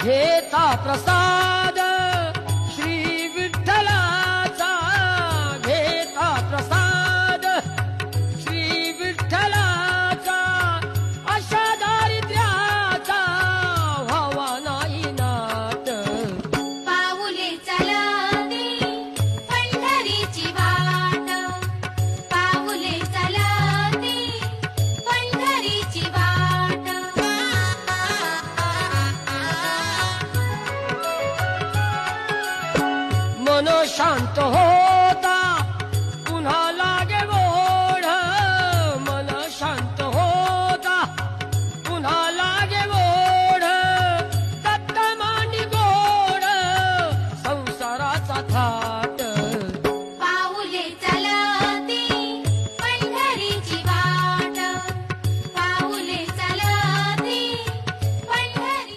घेता प्रसाद श्री विठ्ठलाचा, घेता प्रसाद श्री विठ्ठलाचा, अशा दारिद्र्याचा व्हावा नाही नाट. पाऊले चलती पंढरीची वाट, पाऊले चलती पंढरीची वाट. मन शांत हो